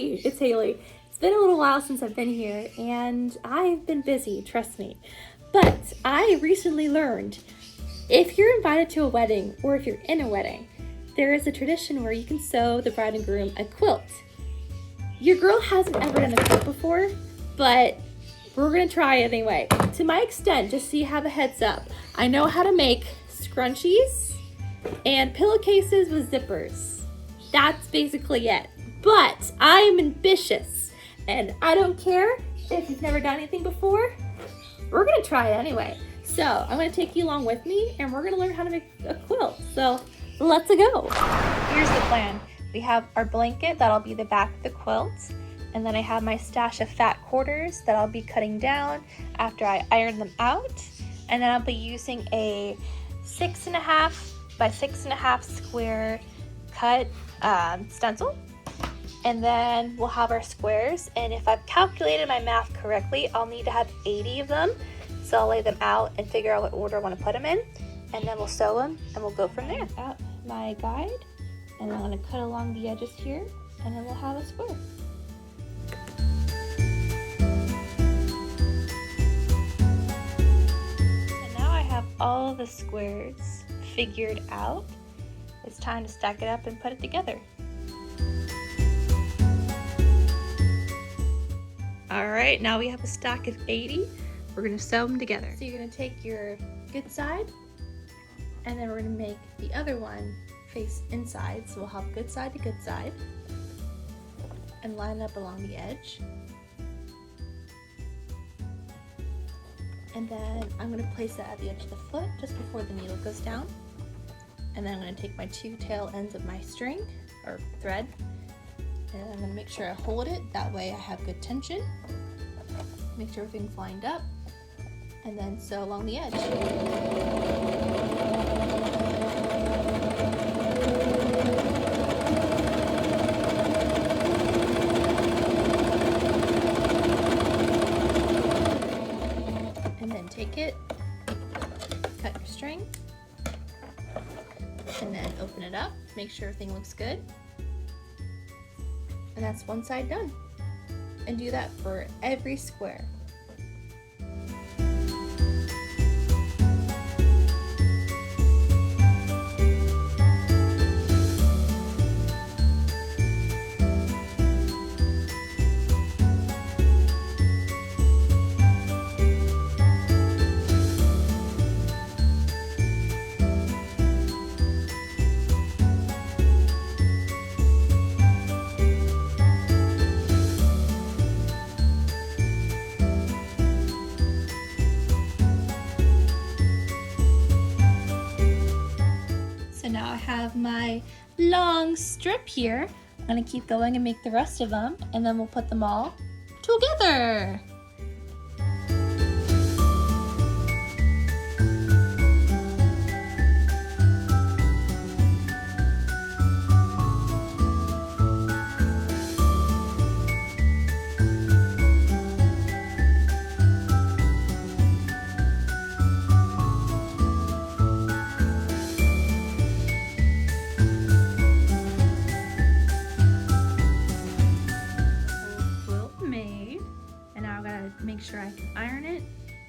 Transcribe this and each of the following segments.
It's Haley. It's been a little while since I've been here, and I've been busy, trust me. But I recently learned if you're invited to a wedding or if you're in a wedding, there is a tradition where you can sew the bride and groom a quilt. Your girl hasn't ever done a quilt before, but we're gonna try it anyway. To my extent, just so you have a heads up, I know how to make scrunchies and pillowcases with zippers. That's basically it. But I'm ambitious, and I don't care if you've never done anything before. We're gonna try it anyway. So I'm gonna take you along with me, and we're gonna learn how to make a quilt. So let's go. Here's the plan. We have our blanket, that'll be the back of the quilt. And then I have my stash of fat quarters that I'll be cutting down after I iron them out. And then I'll be using a 6.5 by 6.5 square cut stencil. And then we'll have our squares, and if I've calculated my math correctly, I'll need to have 80 of them. So I'll lay them out and figure out what order I want to put them in, and then we'll sew them and we'll go from there. Out my guide, and I'm going to cut along the edges here, and then we'll have a square. So now I have all the squares figured out. It's time to stack it up and put it together. Alright, now we have a stack of 80. We're going to sew them together. So you're going to take your good side, and then we're going to make the other one face inside. So we'll have good side to good side, and line up along the edge. And then I'm going to place it at the edge of the foot just before the needle goes down. And then I'm going to take my two tail ends of my string, or thread, and I'm going to make sure I hold it, that way I have good tension. Make sure everything's lined up, and then sew along the edge. And then take it, cut your string, and then open it up, make sure everything looks good. And that's one side done. And do that for every square. Now I have my long strip here. I'm gonna keep going and make the rest of them, and then we'll put them all together. Make sure I can iron it,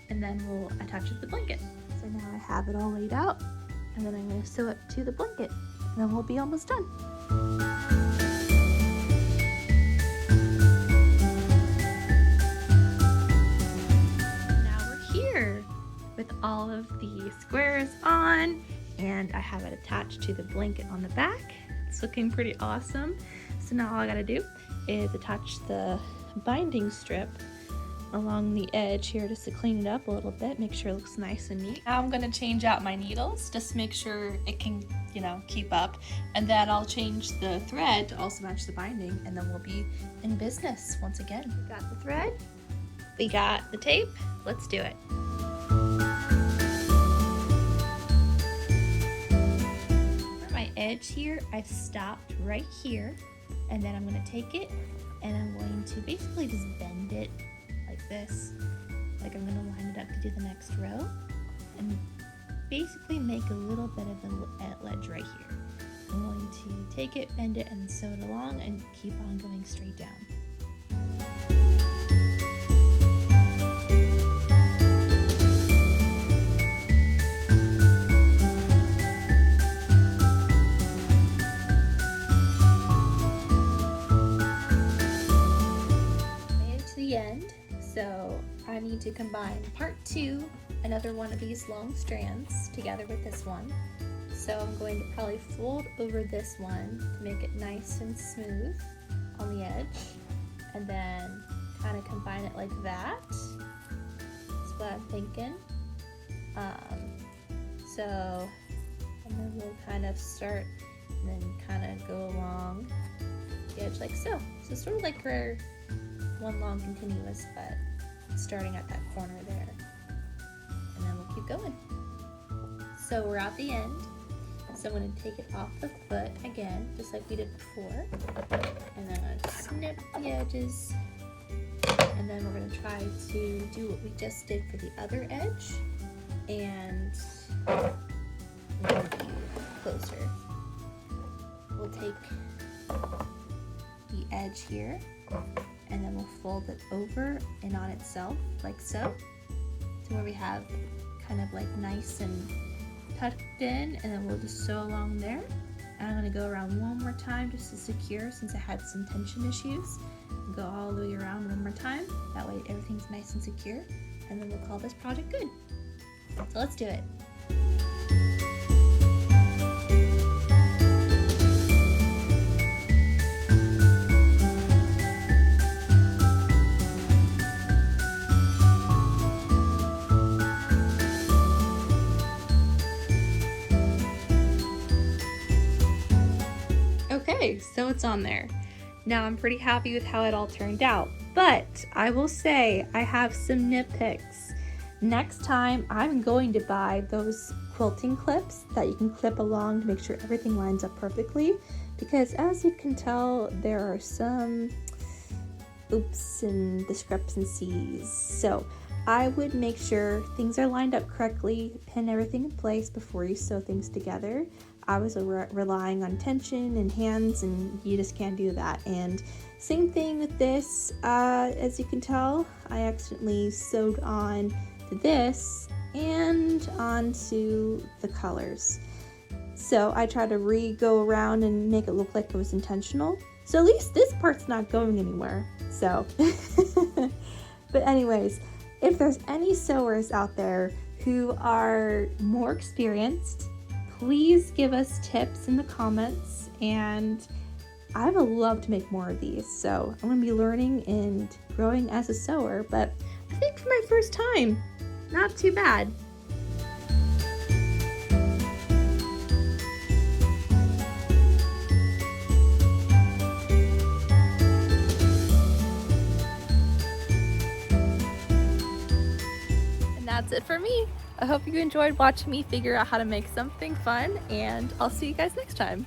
and then we'll attach it to the blanket. So now I have it all laid out, and then I'm going to sew it to the blanket, and then we'll be almost done. Now we're here with all of the squares on, and I have it attached to the blanket on the back. It's looking pretty awesome. So now all I gotta do is attach the binding strip along the edge here just to clean it up a little bit, make sure it looks nice and neat. Now I'm going to change out my needles just to make sure it can, keep up, and then I'll change the thread to also match the binding, and then we'll be in business once again. We got the thread, we got the tape, let's do it. For my edge here, I've stopped right here, and then I'm going to take it and I'm going to basically just bend it like this. Like I'm gonna line it up to do the next row and basically make a little bit of a ledge right here. I'm going to take it, bend it, and sew it along and keep on going straight down. Made it to the end, so I need to combine part 2, another one of these long strands, together with this one. So I'm going to probably fold over this one to make it nice and smooth on the edge, and then kind of combine it like that. That's what I'm thinking. And then we'll kind of start and then kind of go along the edge like so. So sort of like we're one long continuous, but starting at that corner there. And then we'll keep going. So we're at the end. So I'm going to take it off the foot again, just like we did before. And then I'm going to snip the edges. And then we're going to try to do what we just did for the other edge. And we'll be closer. We'll take the edge here, and then we'll fold it over and on itself, like so. To where we have kind of like nice and tucked in, and then we'll just sew along there. And I'm going to go around one more time just to secure, since I had some tension issues. Go all the way around one more time. That way everything's nice and secure, and then we'll call this project good. So let's do it. Okay, so it's on there. Now I'm pretty happy with how it all turned out, but I will say I have some nitpicks. Next time I'm going to buy those quilting clips that you can clip along to make sure everything lines up perfectly, because as you can tell, there are some oops and discrepancies. So I would make sure things are lined up correctly, pin everything in place before you sew things together. I was relying on tension and hands, and you just can't do that. And same thing with this. As you can tell, I accidentally sewed on to this and onto the colors. So I tried to go around and make it look like it was intentional. So at least this part's not going anywhere. So, but anyways, if there's any sewers out there who are more experienced, please give us tips in the comments, and I would love to make more of these. So I'm going to be learning and growing as a sewer, but I think for my first time, not too bad. And that's it for me. I hope you enjoyed watching me figure out how to make something fun, and I'll see you guys next time.